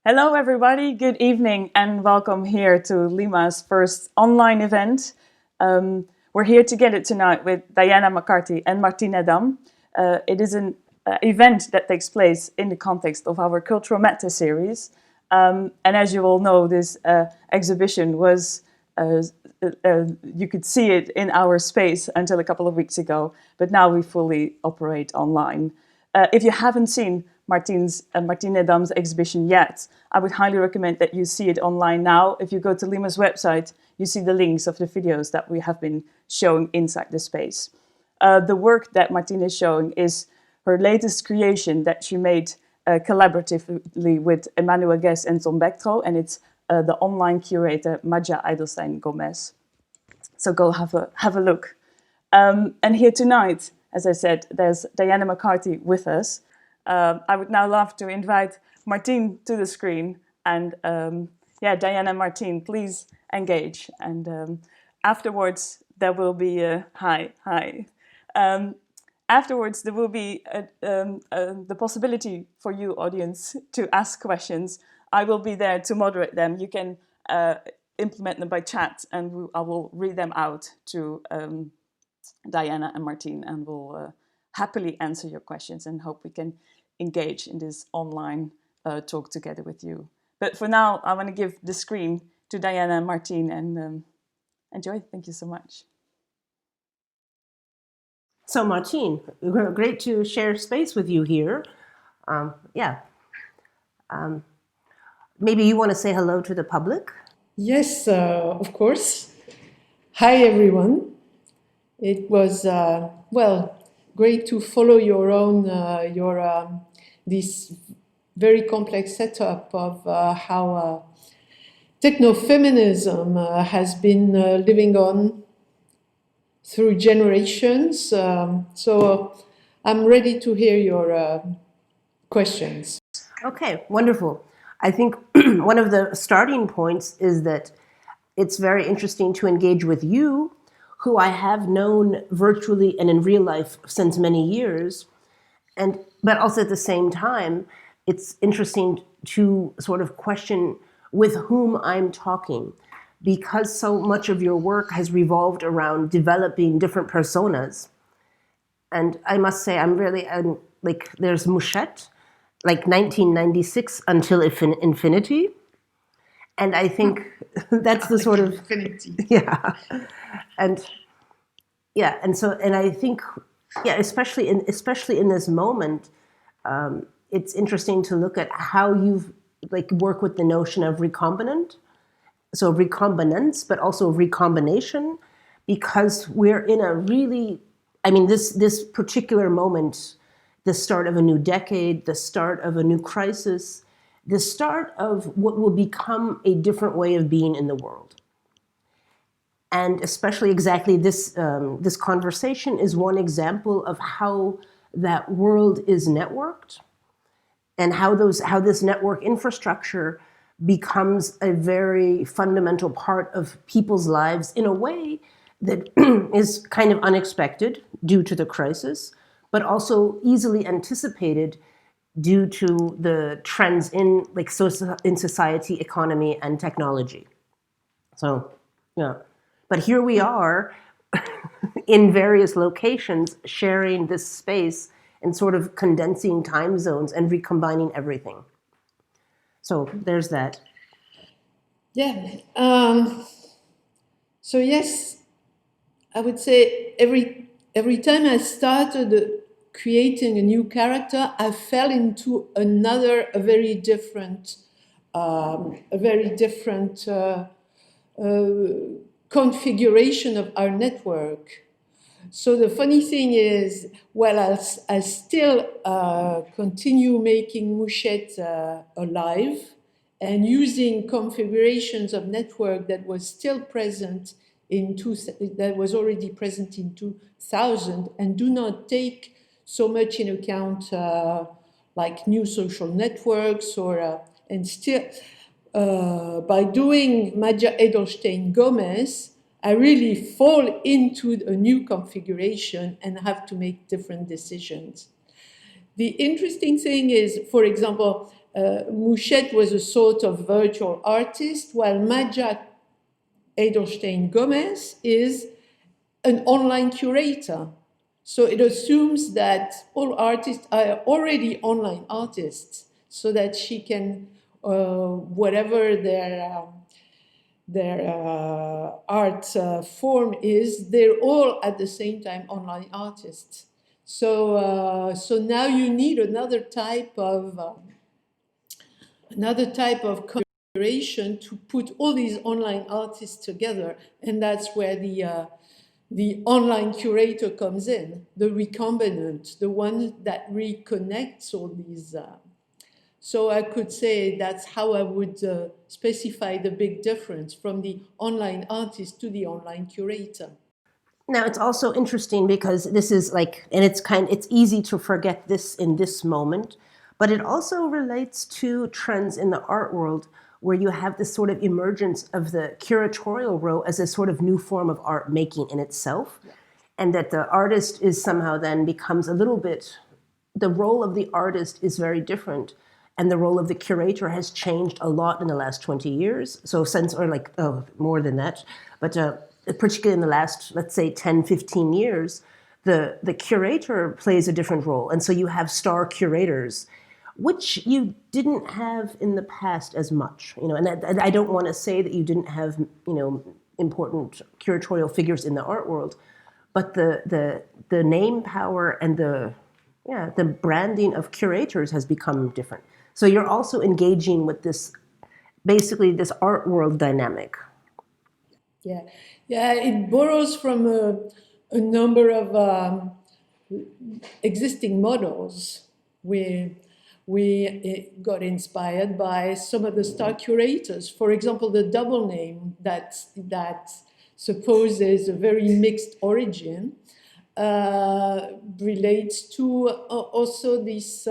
Hello, everybody. Good evening, and welcome here to Lima's first online event. We're here together tonight with Diana McCarty and Martine Neddam. It is an event that takes place in the context of our Cultural Meta series. And as you all know, this exhibition was, you could see it in our space until a couple of weeks ago, but now we fully operate online. If you haven't seen Martine Neddam's exhibition yet, I would highly recommend that you see it online now. If you go to Lima's website, you see the links of the videos that we have been showing inside the space. The work that Martine is showing is her latest creation that she made collaboratively with Emmanuel Guess and Tom Bectro, and it's the online curator Maja Eidelstein Gomez. So go have a look. And here tonight, as I said, there's Diana McCarty with us. I would now love to invite Martine to the screen, and Diana and Martine, please engage. And afterwards, there will be hi. Afterwards, there will be the possibility for you, audience, to ask questions. I will be there to moderate them. You can implement them by chat, and I will read them out to Diana and Martine, and we'll happily answer your questions and hope we can engage in this online talk together with you. But for now, I want to give the screen to Diana and Martine, and enjoy. Thank you so much. So Martine, great to share space with you here. Maybe you want to say hello to the public? Yes, of course. Hi, everyone. It was, great to follow your own, this very complex setup of how techno-feminism has been living on through generations. So I'm ready to hear your questions. Okay, wonderful. I think one of the starting points is that it's very interesting to engage with you, who I have known virtually and in real life since many years. But also at the same time, it's interesting to sort of question with whom I'm talking, because so much of your work has revolved around developing different personas. And I must say, I'm really, there's Mouchette, 1996 until infinity. And I think that's the sort of Infinity. And I think, especially in this moment, it's interesting to look at how you've work with the notion of recombinant, so recombinance, but also recombination, because we're in a really, this particular moment, the start of a new decade, the start of a new crisis, the start of what will become a different way of being in the world. And especially exactly this conversation is one example of how that world is networked, and how this network infrastructure becomes a very fundamental part of people's lives in a way that is kind of unexpected due to the crisis, but also easily anticipated due to the trends in in society, economy, and technology. So, yeah. But here we are in various locations sharing this space and sort of condensing time zones and recombining everything. So there's that. Yeah. So yes, I would say every time I started creating a new character, I fell into a very different configuration of our network. So the funny thing is, I still continue making Mouchette alive and using configurations of network that was still present that was already present in 2000, and do not take so much in account new social networks and still by doing Maja Edelstein Gomez, I really fall into a new configuration and have to make different decisions. The interesting thing is, for example, Mouchette was a sort of virtual artist, while Maja Edelstein Gomez is an online curator. So it assumes that all artists are already online artists, so that she can, whatever their art form is, they're all at the same time online artists. So now you need another type of curation to put all these online artists together, and that's where the online curator comes in, the recombinant, the one that reconnects all these. So I could say that's how I would specify the big difference from the online artist to the online curator. Now, it's also interesting because this is like, and it's easy to forget this in this moment, but it also relates to trends in the art world where you have this sort of emergence of the curatorial role as a sort of new form of art making in itself. Yeah. And that the artist is somehow then becomes a little bit, the role of the artist is very different. And the role of the curator has changed a lot in the last 20 years. So since, or like, more than that, but particularly in the last, let's say 10, 15 years, the curator plays a different role. And so you have star curators, which you didn't have in the past as much, and I don't want to say that you didn't have, important curatorial figures in the art world, but the name power and the branding of curators has become different. So you're also engaging with this, basically this art world dynamic. Yeah, it borrows from a number of existing models. We got inspired by some of the star curators. For example, the double name that supposes a very mixed origin relates to also this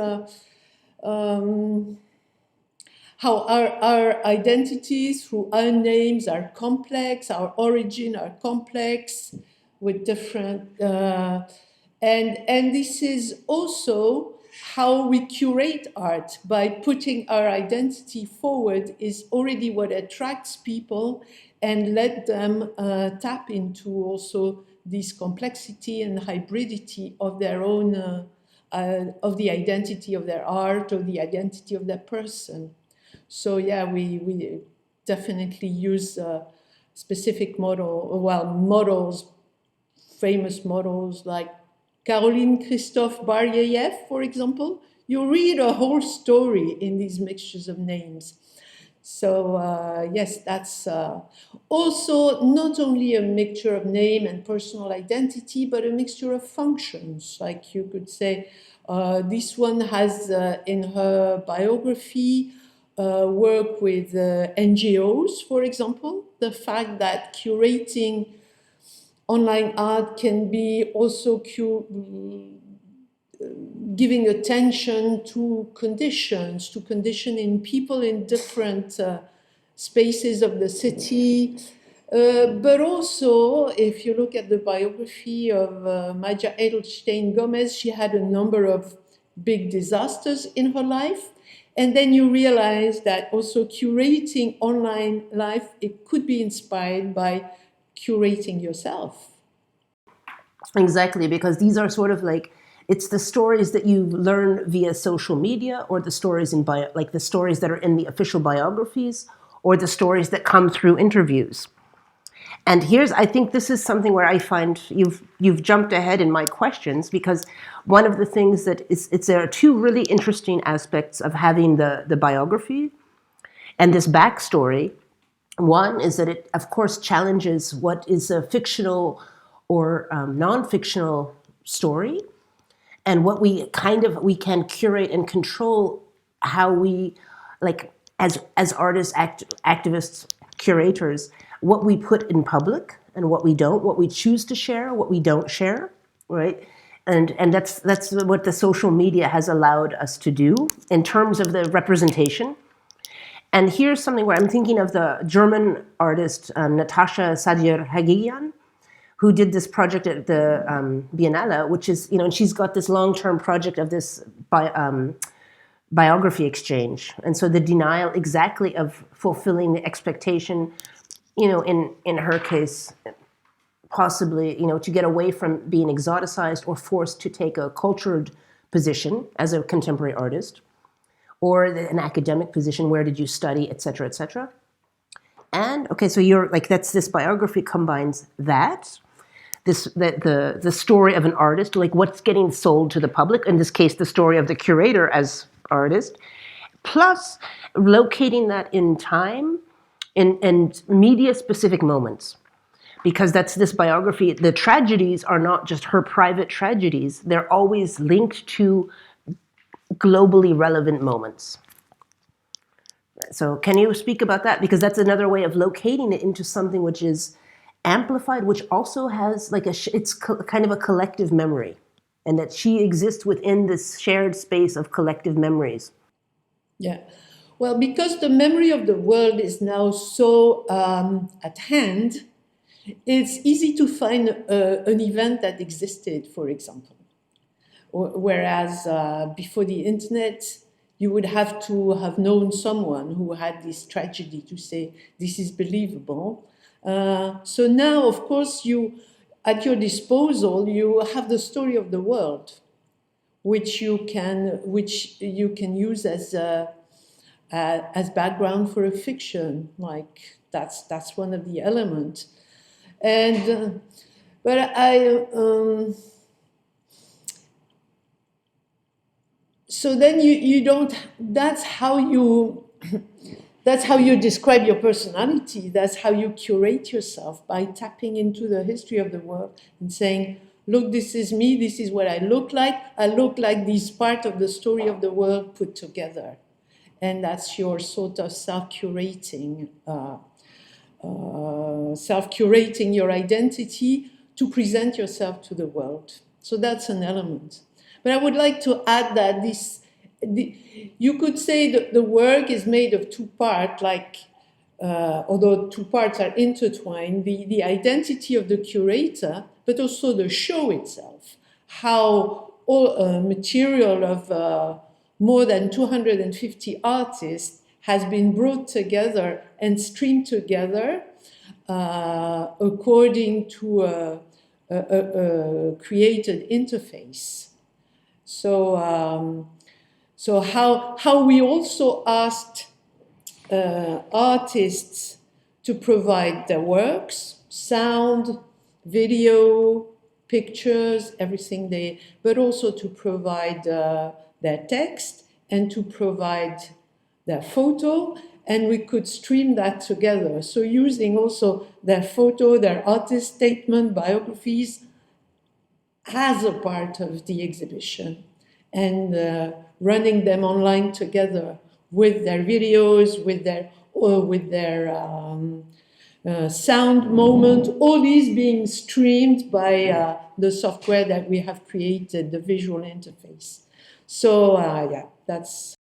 how our identities through our names are complex, our origin are complex with different, and this is also how we curate art by putting our identity forward is already what attracts people and let them tap into also this complexity and hybridity of their own, of the identity of their art or the identity of their person. So yeah, we definitely use specific models, famous models like Caroline Christophe Baryeyev, for example. You read a whole story in these mixtures of names. So yes, that's also not only a mixture of name and personal identity, but a mixture of functions. Like you could say, this one has in her biography work with NGOs, for example. The fact that curating online art can be also giving attention to conditioning people in different spaces of the city. But also, if you look at the biography of Maja Edelstein Gomez, she had a number of big disasters in her life. And then you realize that also curating online life, it could be inspired by curating yourself. Exactly, because these are sort of like, it's the stories that you learn via social media, or the stories like the stories that are in the official biographies, or the stories that come through interviews. And I think this is something where I find you've jumped ahead in my questions, because one of the things that there are two really interesting aspects of having the biography and this backstory. One is that it, of course, challenges what is a fictional or non-fictional story, and what we can curate and control how we, like as artists, activists, curators, what we put in public and what we don't, what we choose to share, what we don't share, right? And that's what the social media has allowed us to do in terms of the representation. And here's something where I'm thinking of the German artist Natasha Sadir-Hagian, who did this project at the Biennale, which is, and she's got this long-term project of this biography exchange. And so the denial exactly of fulfilling the expectation, in her case, possibly, to get away from being exoticized or forced to take a cultured position as a contemporary artist, or an academic position, where did you study, et cetera, et cetera. And okay, so you're like, that's, this biography combines that, the story of an artist, like what's getting sold to the public, in this case, the story of the curator as artist, plus locating that in time and media-specific moments. Because that's this biography, the tragedies are not just her private tragedies, they're always linked to globally relevant moments. So can you speak about that? Because that's another way of locating it into something which is amplified, which also has like it's kind of a collective memory, and that she exists within this shared space of collective memories. Yeah. Well, because the memory of the world is now so at hand, it's easy to find an event that existed, for example. Whereas before the internet, you would have to have known someone who had this tragedy to say, this is believable. So now, of course, at your disposal, you have the story of the world, which you can use as background for a fiction. Like that's one of the elements. And but so then you don't. That's how you describe your personality. That's how you curate yourself, by tapping into the history of the world and saying, look, this is me, this is what I look like. I look like this part of the story of the world put together. And that's your sort of self-curating your identity to present yourself to the world. So that's an element. But I would like to add that you could say that the work is made of two parts, although two parts are intertwined, the identity of the curator, but also the show itself, how all material of more than 250 artists has been brought together and streamed together according to a created interface. So how we also asked artists to provide their works, sound, video, pictures, everything but also to provide their text and to provide their photo, and we could stream that together. So using also their photo, their artist statement, biographies as a part of the exhibition, and running them online together with their videos, with their sound moment, all these being streamed by the software that we have created, the visual interface. So that's.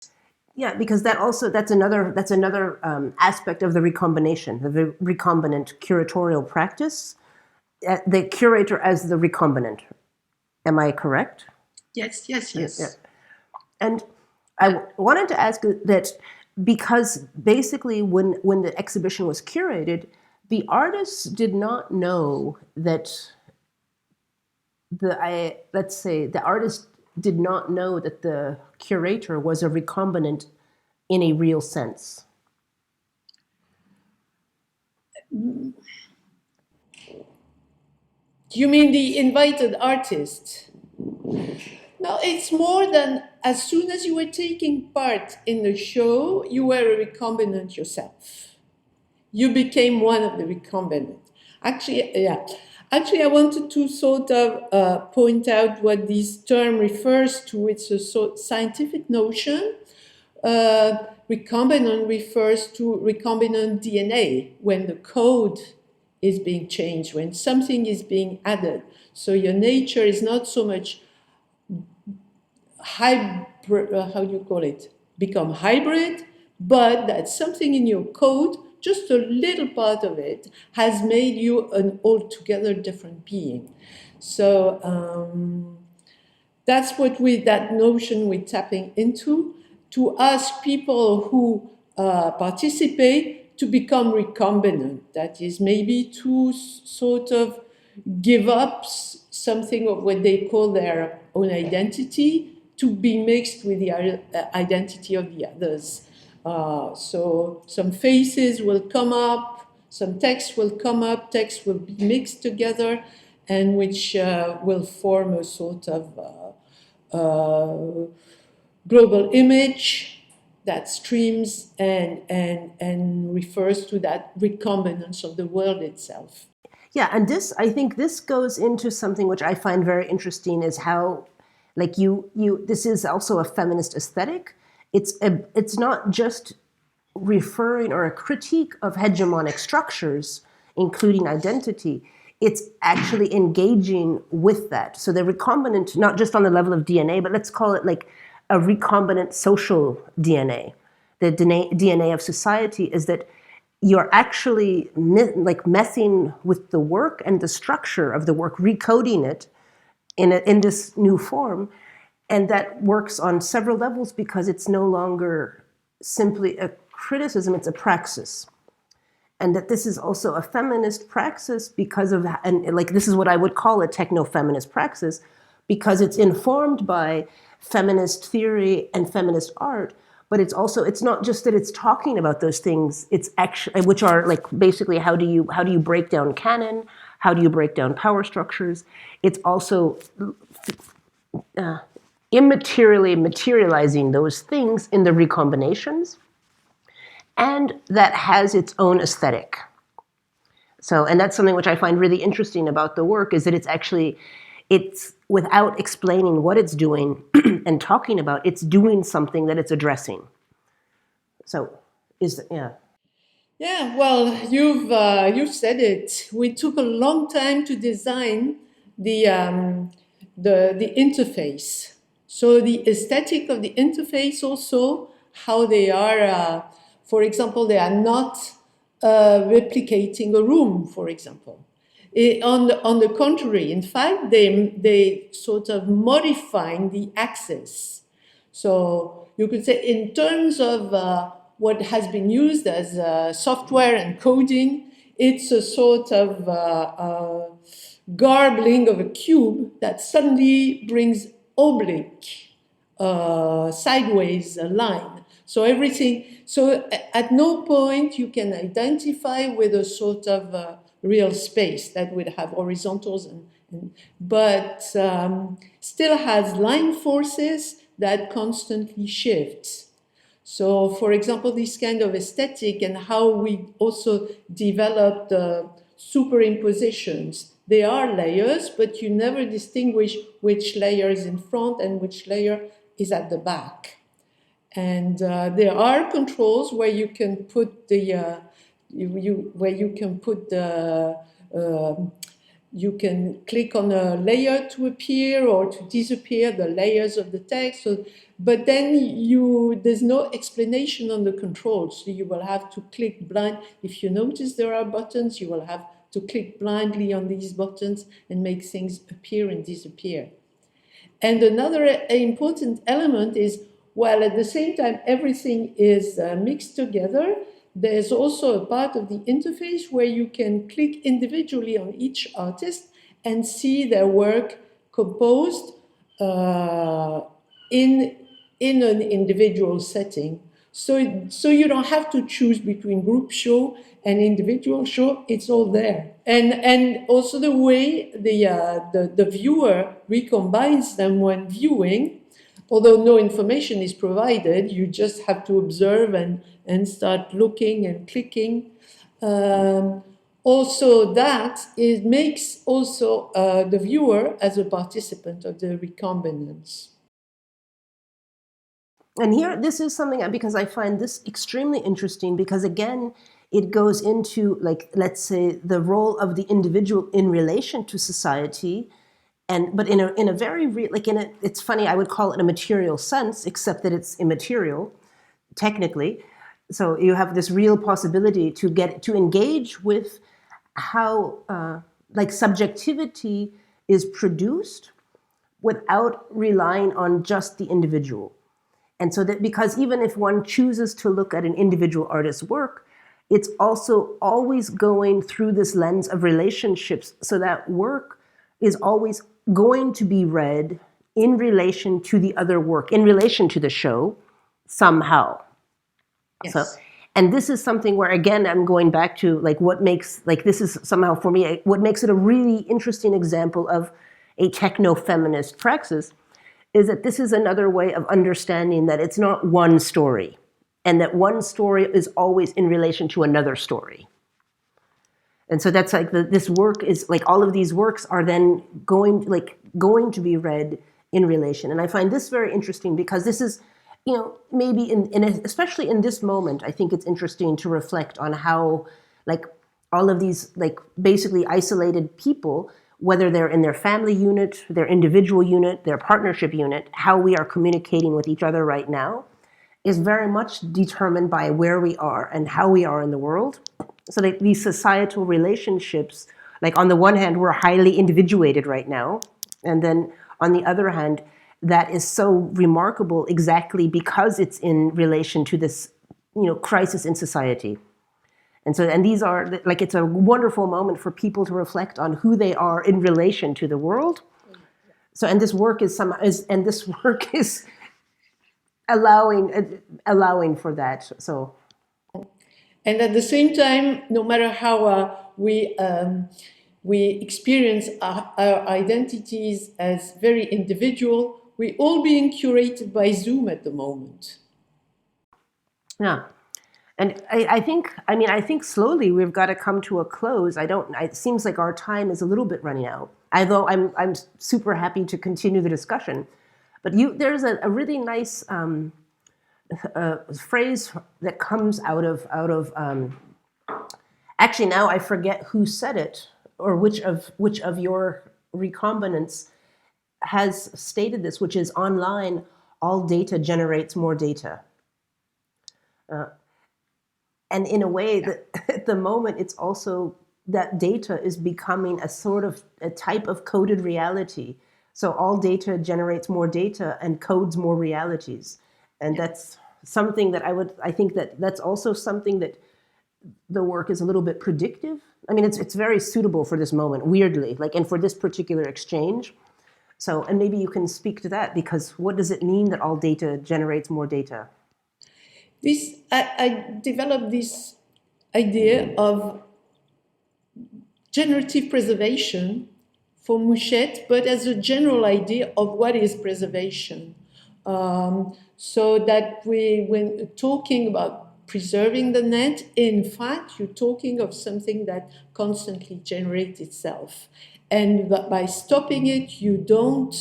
Yeah, because that's another aspect of the recombination, the recombinant curatorial practice. The curator as the recombinant. Am I correct? Yes. Yeah. And I wanted to ask that, because basically when the exhibition was curated, the artists did not know that the artist did not know that the curator was a recombinant in a real sense. Do you mean the invited artist? No, it's more than, as soon as you were taking part in the show, you were a recombinant yourself. You became one of the recombinant. Actually, I wanted to sort of point out what this term refers to. It's a scientific notion. Recombinant refers to recombinant DNA, when the code is being changed, when something is being added. So your nature is not so much become hybrid, but that something in your code, just a little part of it, has made you an altogether different being. So that's what that notion we're tapping into, to ask people who participate to become recombinant. That is, maybe to sort of give up something of what they call their own identity to be mixed with the identity of the others. So some faces will come up, some text will come up, text will be mixed together, and which will form a sort of global image that streams and refers to that recombinance of the world itself. Yeah, and I think this goes into something which I find very interesting is how, like this is also a feminist aesthetic. It's not just referring or a critique of hegemonic structures, including identity. It's actually engaging with that. So the recombinant, not just on the level of DNA, but let's call it like a recombinant social DNA. The DNA of society is that you're actually messing with the work and the structure of the work, recoding it in this new form. And that works on several levels because it's no longer simply a criticism, it's a praxis. And that this is also a feminist praxis because of, and like this is what I would call a techno-feminist praxis, because it's informed by feminist theory and feminist art, but it's also, it's not just that it's talking about those things, it's actually, which are like basically how do you break down canon, how do you break down power structures. It's also immaterially materializing those things in the recombinations, and that has its own aesthetic. So, and that's something which I find really interesting about the work, is that it's without explaining what it's doing and talking about, it's doing something that it's addressing. So, yeah. Yeah, well, you've said it. We took a long time to design the interface. So the aesthetic of the interface, also how they are. For example, they are not replicating a room. For example, on the contrary, in fact, they sort of modifying the access. So you could say, in terms of what has been used as software and coding, it's a sort of garbling of a cube that suddenly brings oblique, sideways line. So everything. So at no point you can identify with a sort of real space that would have horizontals but still has line forces that constantly shift. So, for example, this kind of aesthetic and how we also developed superimpositions. They are layers, but you never distinguish which layer is in front and which layer is at the back. And there are controls where you can put the you can click on a layer to appear or to disappear the layers of the text. So, but then there's no explanation on the controls. So you will have to click blind. If you notice there are buttons, you will have to click blindly on these buttons and make things appear and disappear. And another important element is, while at the same time everything is mixed together, there's also a part of the interface where you can click individually on each artist and see their work composed in an individual setting. So you don't have to choose between group show and individual show, it's all there. And also the way the viewer recombines them when viewing, although no information is provided, you just have to observe and start looking and clicking. Also, it makes also the viewer as a participant of the recombinance. And here, this is something, because I find this extremely interesting, because again, it goes into, like, let's say, the role of the individual in relation to society, but in a very it's funny, I would call it a material sense, except that it's immaterial, technically. So you have this real possibility to engage with how subjectivity is produced without relying on just the individual. And so that, because even if one chooses to look at an individual artist's work, it's also always going through this lens of relationships. So that work is always going to be read in relation to the other work, in relation to the show, somehow. Yes. So, and this is something where, again, I'm going back to like what makes, like this is somehow for me, what makes it a really interesting example of a techno-feminist praxis, is that this is another way of understanding that it's not one story, and that one story is always in relation to another story. And so that's like this work is like, all of these works are then going to be read in relation. And I find this very interesting because this is, you know, maybe especially in this moment, I think it's interesting to reflect on how like all of these like basically isolated people, whether they're in their family unit, their individual unit, their partnership unit, how we are communicating with each other right now is very much determined by where we are and how we are in the world. So like these societal relationships, like on the one hand, we're highly individuated right now. And then on the other hand, that is so remarkable exactly because it's in relation to this, you know, crisis in society. And so, and these are like, it's a wonderful moment for people to reflect on who they are in relation to the world. So, and this work is allowing for that. So, and at the same time, no matter how we experience our identities as very individual, we're all being curated by Zoom at the moment. yeah. And I think slowly we've got to come to a close. It seems like our time is a little bit running out. Although I'm super happy to continue the discussion. But there's a really nice phrase that comes out of actually now I forget who said it or which of your recombinants has stated this, which is online, all data generates more data. And in a way that at the moment, it's also that data is becoming a sort of a type of coded reality. So all data generates more data and codes more realities. And that's something that I think that's also something that the work is a little bit predictive. I mean, it's very suitable for this moment, weirdly, like, and for this particular exchange. So, and maybe you can speak to that, because what does it mean that all data generates more data? I developed this idea of generative preservation for Mouchette, but as a general idea of what is preservation. So that when talking about preserving the net, in fact, you're talking of something that constantly generates itself. And by stopping it, you don't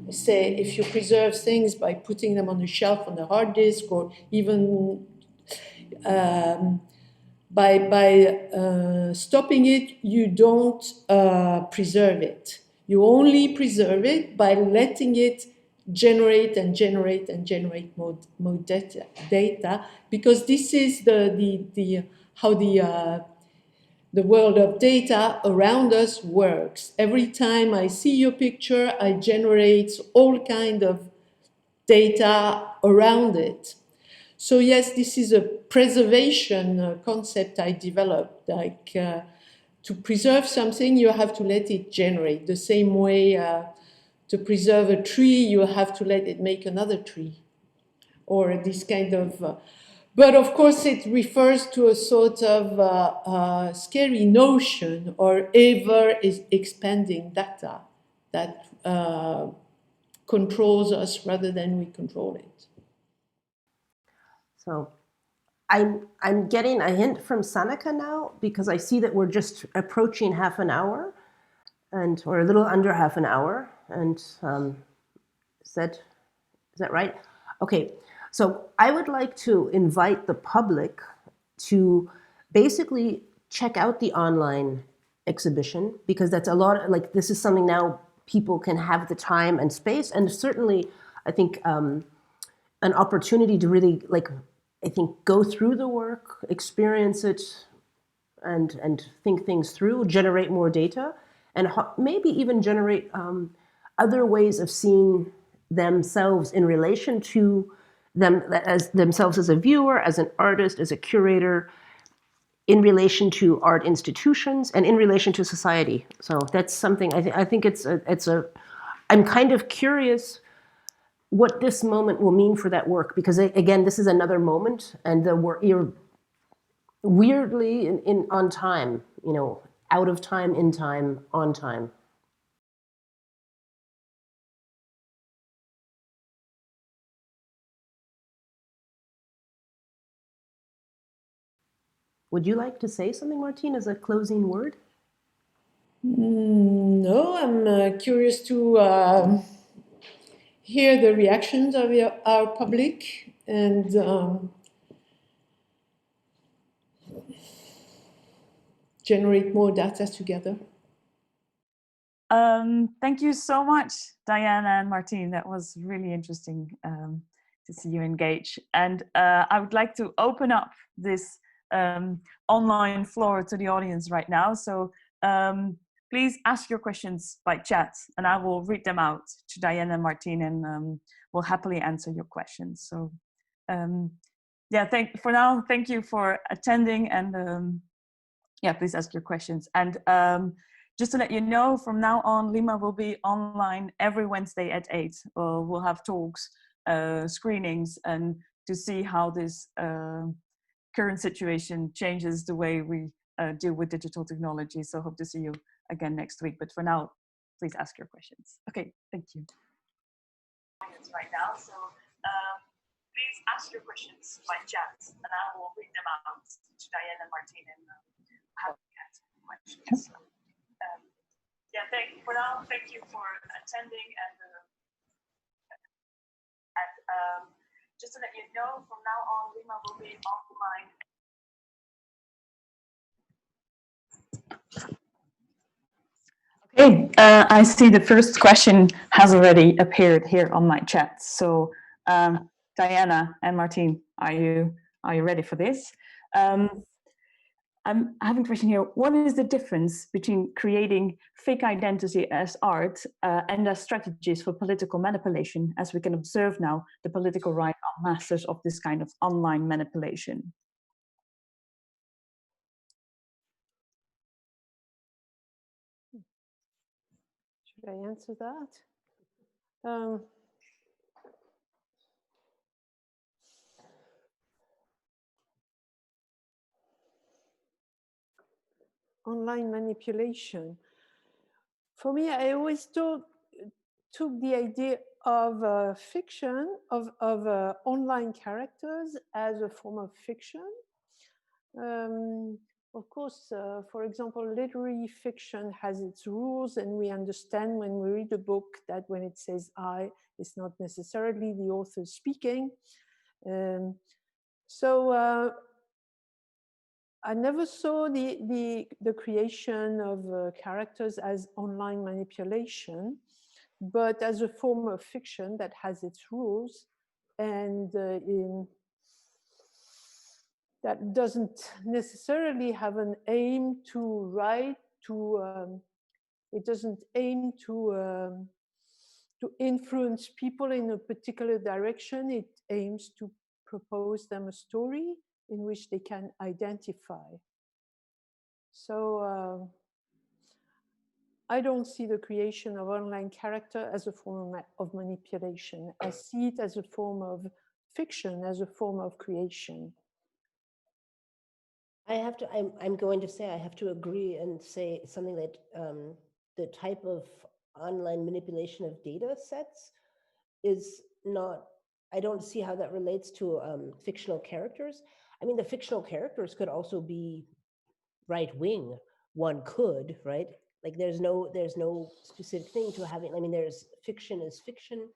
say, if you preserve things by putting them on a shelf on a hard disk, or even by stopping it, you don't preserve it. You only preserve it by letting it generate and generate and generate more data, because this is how the world of data around us works. Every time I see your picture, I generate all kind of data around it. So yes, this is a preservation concept I developed. Like to preserve something, you have to let it generate. The same way to preserve a tree, you have to let it make another tree. Or this kind of... but of course, it refers to a sort of scary notion or ever is expanding data that controls us rather than we control it. So I'm getting a hint from Sanaka now, because I see that we're just approaching half an hour, or a little under half an hour. And is that right? Okay. So I would like to invite the public to basically check out the online exhibition, because that's a lot, like this is something now people can have the time and space, and certainly I think an opportunity to really, like, I think, go through the work, experience it, and think things through, generate more data, and maybe even generate other ways of seeing themselves in relation to as themselves as a viewer, as an artist, as a curator, in relation to art institutions and in relation to society. So that's something I think I'm kind of curious what this moment will mean for that work, because again, this is another moment, and the work you're weirdly on time, out of time, in time, on time. Would you like to say something, Martine, as a closing word? No, I'm curious to hear the reactions of our public and generate more data together. Thank you so much, Diana and Martine. That was really interesting to see you engage. And I would like to open up this online floor to the audience right now. So please ask your questions by chat, and I will read them out to Diana and Martine, and will happily answer your questions. So yeah, for now, thank you for attending, and yeah, please ask your questions. And just to let you know, from now on, Lima will be online every Wednesday at 8. We'll have talks, screenings, and to see how this current situation changes the way we deal with digital technology. So hope to see you again next week. But for now, please ask your questions. Okay, thank you. Right now, so please ask your questions by chat, and I will read them out to Diana and Martine, and have questions. So, yeah, for now, thank you for attending, and just to let you know, from now on, Lima will be online. Okay, I see the first question has already appeared here on my chat. So, Diana and Martine, are you ready for this? I have a question here. What is the difference between creating fake identity as art and as strategies for political manipulation, as we can observe now, the political right are masters of this kind of online manipulation? Should I answer that? Online manipulation. For me, I always took the idea of fiction, of online characters as a form of fiction. Of course, for example, literary fiction has its rules, and we understand when we read a book that when it says I, it's not necessarily the author speaking. So I never saw the creation of characters as online manipulation, but as a form of fiction that has its rules, and that doesn't necessarily have an aim to write, it doesn't aim to influence people in a particular direction. It aims to propose them a story in which they can identify. So I don't see the creation of online character as a form of manipulation. I see it as a form of fiction, as a form of creation. I'm going to say I have to agree and say something that the type of online manipulation of data sets is not, I don't see how that relates to fictional characters. I mean, the fictional characters could also be right wing. One could, right? Like there's no specific thing to having, I mean, there's fiction is fiction.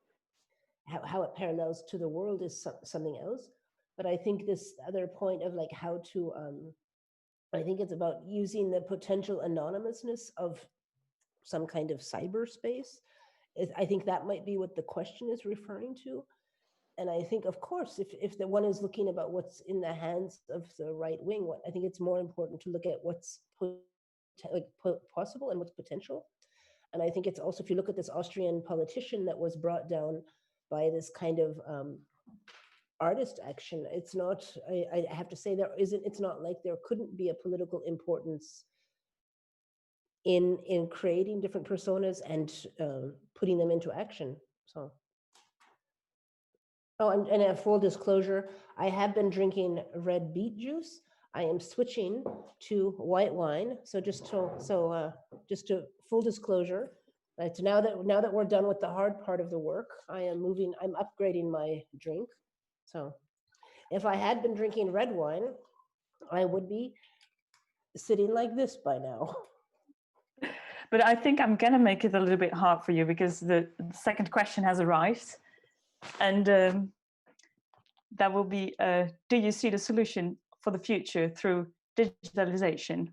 How it parallels to the world is something else. But I think this other point of like how to, I think it's about using the potential anonymousness of some kind of cyberspace. I think that might be what the question is referring to. And I think, of course, if the one is looking about what's in the hands of the right wing, I think it's more important to look at what's possible and what's potential. And I think it's also, if you look at this Austrian politician that was brought down by this kind of artist action. It's not, I have to say, it's not like there couldn't be a political importance in creating different personas and putting them into action. So, oh, and a full disclosure, I have been drinking red beet juice. I am switching to white wine. So just to full disclosure, now that we're done with the hard part of the work, I'm upgrading my drink. So if I had been drinking red wine, I would be sitting like this by now. But I think I'm gonna make it a little bit hard for you because the second question has arrived, and that will be: do you see the solution for the future through digitalization?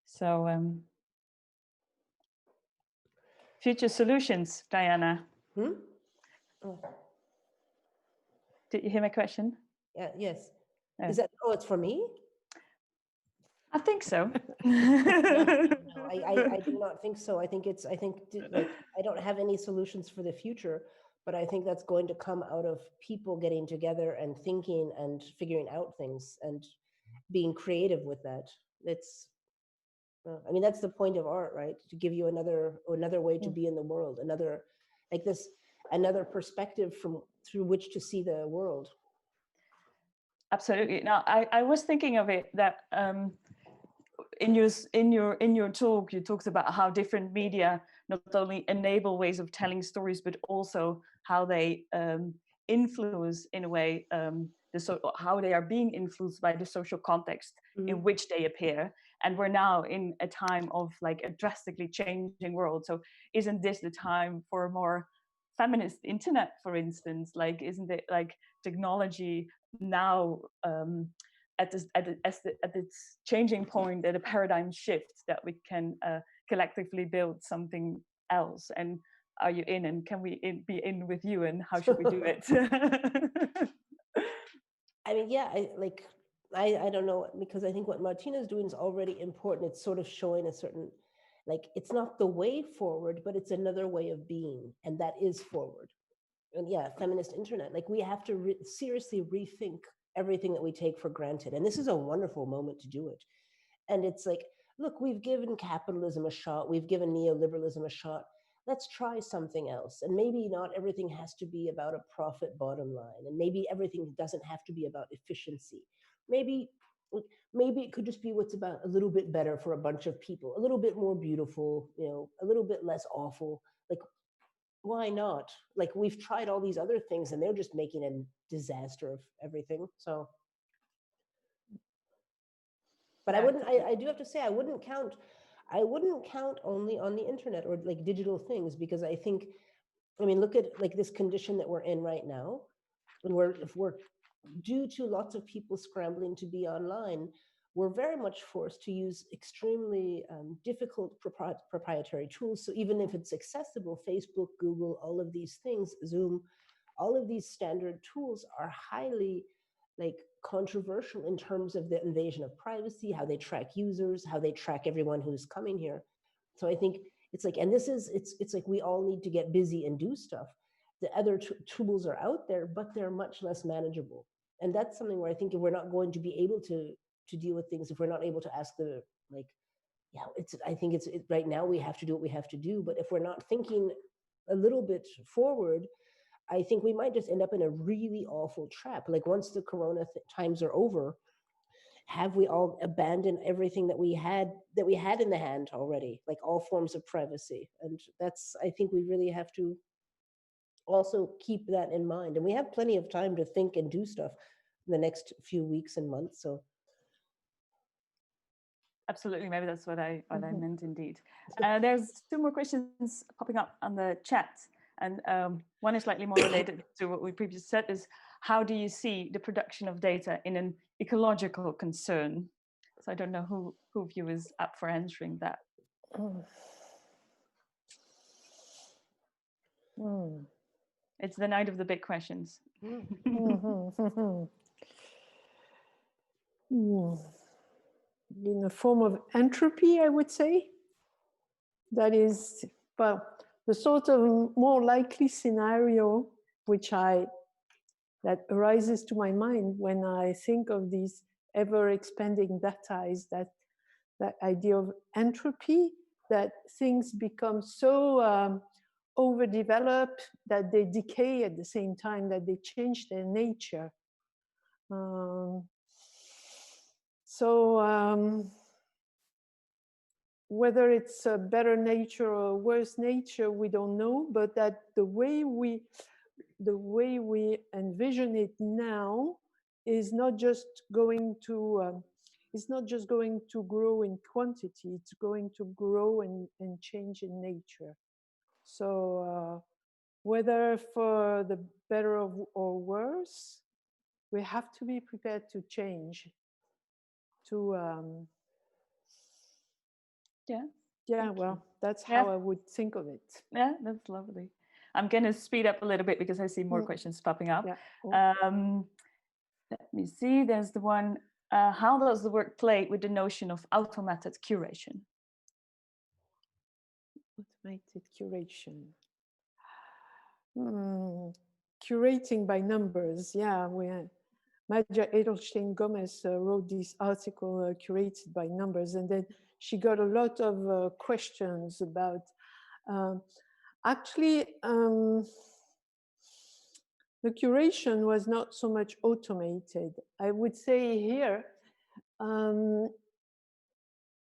So, future solutions, Diana. Oh. Did you hear my question? Yeah. Yes. No. Is that? Oh, it's for me. I think so. No, I do not think so. I think like I don't have any solutions for the future, but I think that's going to come out of people getting together and thinking and figuring out things and being creative with that. It's, I mean, that's the point of art, right? To give you another way to be in the world, another perspective through which to see the world. Absolutely. Now, I was thinking of it that in your talk, you talked about how different media not only enable ways of telling stories, but also how they influence, in a way, how they are being influenced by the social context in which they appear. And we're now in a time of like a drastically changing world. So isn't this the time for a more feminist internet, for instance? Like, isn't it like technology now at its changing point, at a paradigm shift, that we can collectively build something else? And are you in, and can we be in with you, and how should we do it? I mean, yeah, I don't know, because I think what Martine is doing is already important. It's sort of showing a certain, like, it's not the way forward, but it's another way of being, and that is forward. And yeah, feminist internet, like we have to seriously rethink everything that we take for granted. And this is a wonderful moment to do it. And it's like, look, we've given capitalism a shot, we've given neoliberalism a shot. Let's try something else. And maybe not everything has to be about a profit bottom line. And maybe everything doesn't have to be about efficiency. Maybe it could just be what's about a little bit better for a bunch of people, a little bit more beautiful, a little bit less awful. Like, why not? Like, we've tried all these other things and they're just making a disaster of everything. So, but I do have to say, I wouldn't count only on the internet or like digital things, because I think, I mean, look at like this condition that we're in right now, and if we're due to lots of people scrambling to be online, we're very much forced to use extremely difficult proprietary tools. So even if it's accessible, Facebook, Google, all of these things, Zoom, all of these standard tools are highly like controversial in terms of the invasion of privacy, how they track users, how they track everyone who's coming here. So I think it's like, and this is, it's like we all need to get busy and do stuff. The other tools are out there, but they're much less manageable. And that's something where I think if we're not going to be able to deal with things, if we're not able to ask I think right now we have to do what we have to do. But if we're not thinking a little bit forward, I think we might just end up in a really awful trap. Like once the Corona times are over, have we all abandoned everything that we had in the hand already, like all forms of privacy? And that's, I think we really have to also keep that in mind. And we have plenty of time to think and do stuff in the next few weeks and months. So absolutely, maybe that's what I meant indeed. There's two more questions popping up on the chat, and one is slightly more related to what we previously said, is how do you see the production of data in an ecological concern? So I don't know who of you is up for answering that. It's the night of the big questions. In a form of entropy, I would say. That is, well, the sort of more likely scenario that arises to my mind when I think of these ever-expanding data is that idea of entropy, that things become so overdeveloped that they decay at the same time, that they change their nature. Whether it's a better nature or a worse nature, we don't know, but that the way we envision it now is not just going to grow in quantity, it's going to grow and change in nature. So whether for the better or worse, we have to be prepared to change, to yeah, well, that's how I would think of it. Yeah, that's lovely. I'm going to speed up a little bit because I see more questions popping up. Yeah. Let me see. There's the one, how does the work play with the notion of automated curation? Automated curation. Curating by numbers. Yeah, Maja Edelstein Gomez wrote this article, Curated by Numbers, and then she got a lot of questions about, actually, the curation was not so much automated. I would say here,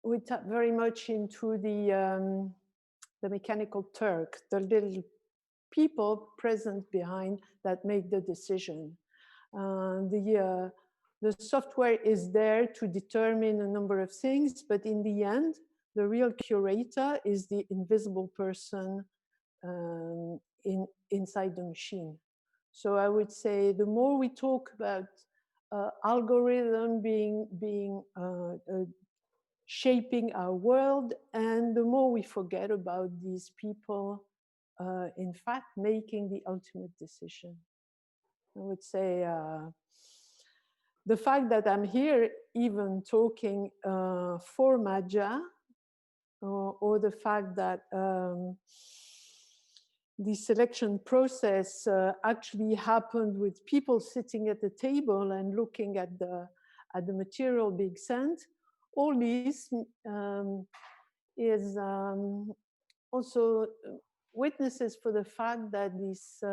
we tap very much into the mechanical Turk, the little people present behind that make the decision. The software is there to determine a number of things, but in the end, the real curator is the invisible person inside the machine. So I would say the more we talk about algorithm being shaping our world, and the more we forget about these people in fact making the ultimate decision. I would say the fact that I'm here even talking for Maja, or the fact that the selection process actually happened with people sitting at the table and looking at the material being sent, all this is also witnesses for the fact that this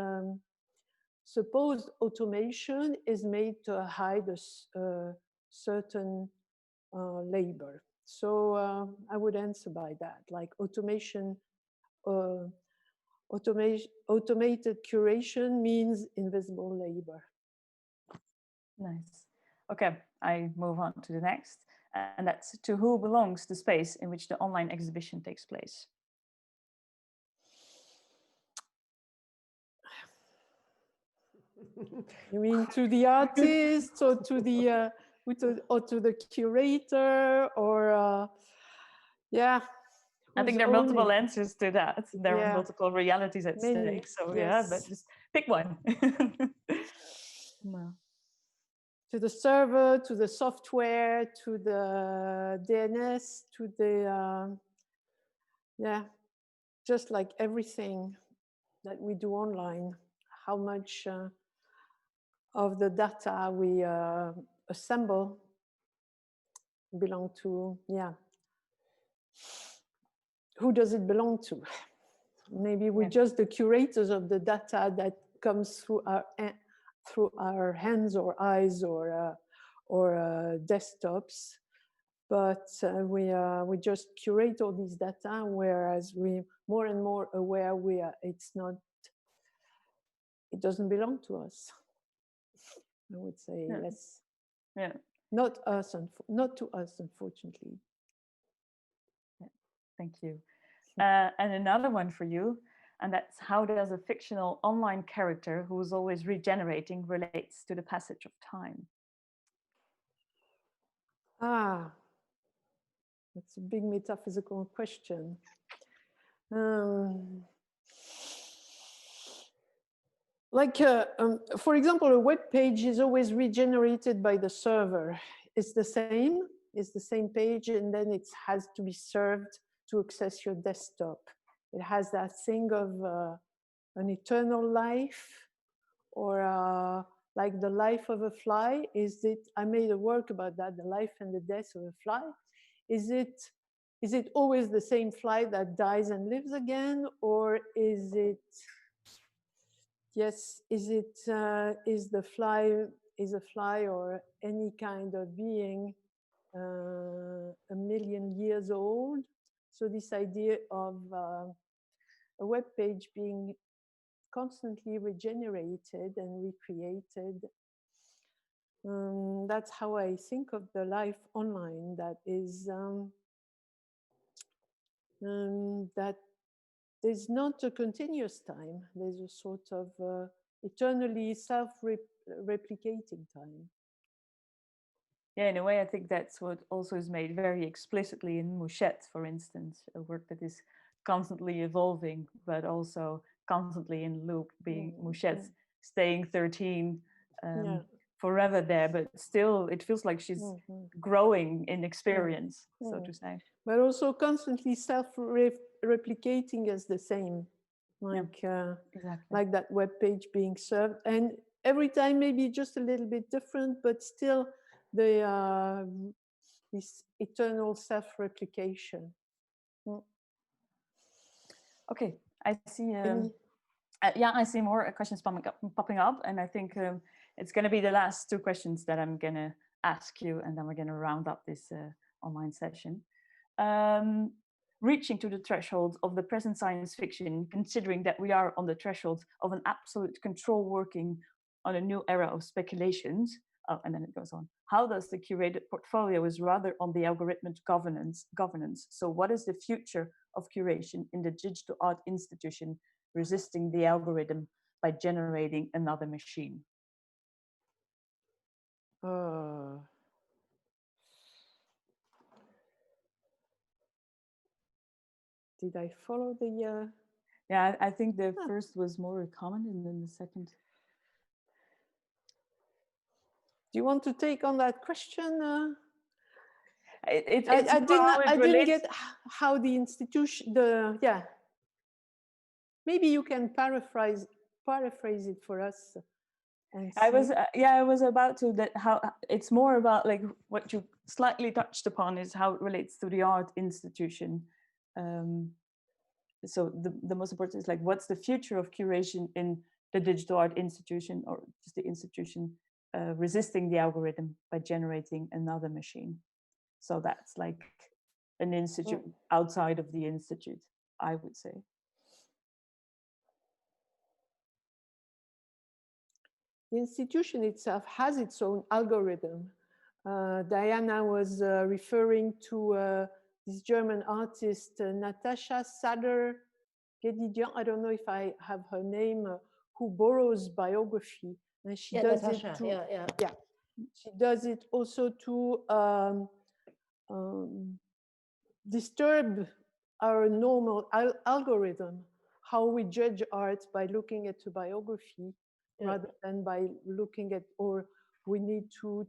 supposed automation is made to hide a certain labor. So I would answer by that, like automated curation means invisible labor. Nice. Okay, I move on to the next. And that's, to who belongs the space in which the online exhibition takes place? You mean to the artist, or to the curator, or yeah? I think there are multiple answers to that. There are multiple realities at stake. So yeah, but just pick one. No. To the server, to the software, to the DNS, to the just like everything that we do online, how much of the data we assemble belong to, who does it belong to? Maybe we're just the curators of the data that comes through our hands or eyes or desktops, but we just curate all these data, whereas we more and more aware it doesn't belong to us. I would say less. Yeah. Not to us, unfortunately. Yeah. Thank you. And another one for you, and that's, how does a fictional online character who is always regenerating relates to the passage of time? That's a big metaphysical question. For example, a web page is always regenerated by the server. It's the same page, and then it has to be served to access your desktop. It has that thing of an eternal life, or like the life of a fly. Is it? I made a work about that, the life and the death of a fly. Is it always the same fly that dies and lives again, or is it? Yes, is the fly a fly or any kind of being 1,000,000 years old? So this idea of a web page being constantly regenerated and recreated. That's how I think of the life online. That is that there's not a continuous time. There's a sort of eternally self-replicating time. Yeah, in a way, I think that's what also is made very explicitly in Mouchette, for instance, a work that is constantly evolving, but also constantly in loop, being Mouchette staying 13 forever there, but still it feels like she's growing in experience, so to say. But also constantly self-replicating as the same, like, exactly. Like that web page being served. And every time maybe just a little bit different, but still this eternal self-replication. Okay, I see. Yeah, I see more questions popping up, and I think it's going to be the last two questions that I'm going to ask you, and then we're going to round up this online session. Reaching to the threshold of the present science fiction, considering that we are on the threshold of an absolute control working on a new era of speculations. Oh, and then it goes on. How does the curated portfolio is rather on the algorithmic governance? So what is the future of curation in the digital art institution, resisting the algorithm by generating another machine? Did I follow the? Yeah, I think the first was more common, and then the second. Do you want to take on that question? I didn't get how the institution. Maybe you can paraphrase it for us. I was about to that how it's more about like what you slightly touched upon is how it relates to the art institution. So the most important is like, what's the future of curation in the digital art institution, or just the institution resisting the algorithm by generating another machine? So that's like an institute outside of the institute, I would say. The institution itself has its own algorithm. Diana was referring to this German artist, Natascha Sader-Gedidian. I don't know if I have her name, who borrows biography. And she does Natascha, it to, she does it also to disturb our normal algorithm, how we judge art by looking at a biography rather than by looking at, or we need to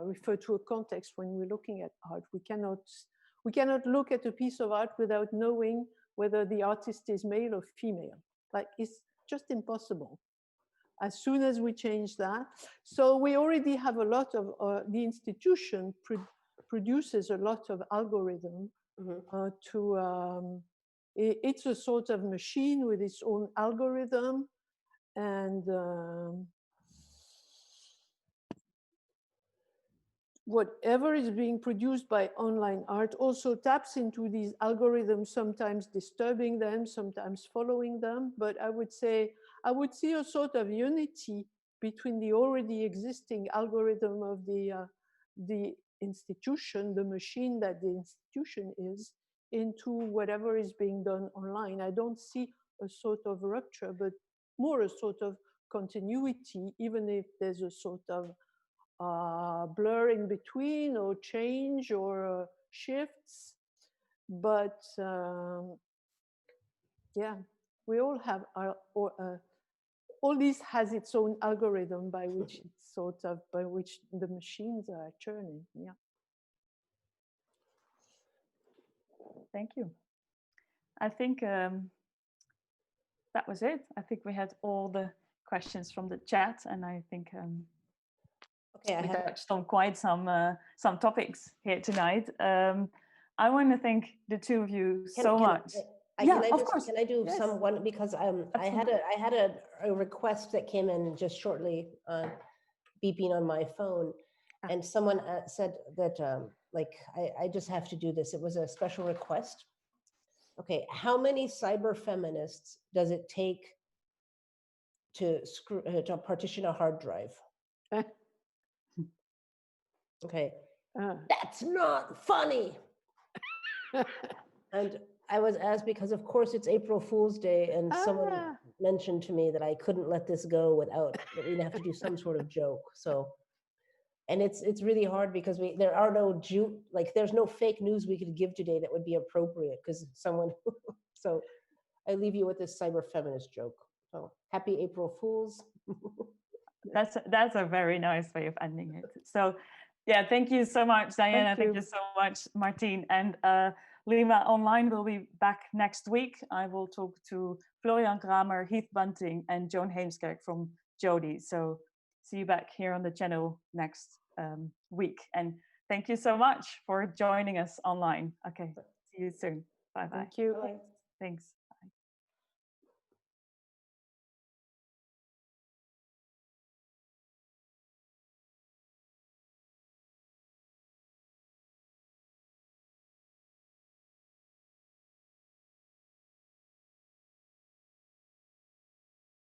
refer to a context when we're looking at art. We cannot look at a piece of art without knowing whether the artist is male or female. Like, it's just impossible. As soon as we change that, so we already have a lot of the institution produces a lot of algorithm it's a sort of machine with its own algorithm, and whatever is being produced by online art also taps into these algorithms, sometimes disturbing them, sometimes following them. But I would see a sort of unity between the already existing algorithm of the institution, the machine that the institution is, into whatever is being done online. I don't see a sort of rupture, but more a sort of continuity, even if there's a sort of blur in between, or change, or shifts. But yeah, we all have our, all this has its own algorithm by which the machines are churning. Yeah. Thank you. I think that was it. I think we had all the questions from the chat, and I think Okay, we touched on quite some topics here tonight. I want to thank the two of you so much. Of course. Can I do someone, because I had a request that came in just shortly, beeping on my phone, and someone said that like I just have to do this. It was a special request. Okay, how many cyber feminists does it take to partition a hard drive? Okay, that's not funny. And I was asked because, of course, it's April Fool's Day, and someone mentioned to me that I couldn't let this go without that we'd have to do some sort of joke. So, and it's really hard because there are no there's no fake news we could give today that would be appropriate because someone. So, I leave you with this cyber feminist joke. So, happy April Fools. That's a very nice way of ending it. So, yeah, thank you so much, Diana. Thank you so much, Martine. And Lima Online will be back next week. I will talk to Florian Kramer, Heath Bunting, and Joan Heemskerk from Jody. So see you back here on the channel next week. And thank you so much for joining us online. Okay, see you soon. Bye-bye. Thank you. Bye. Thanks.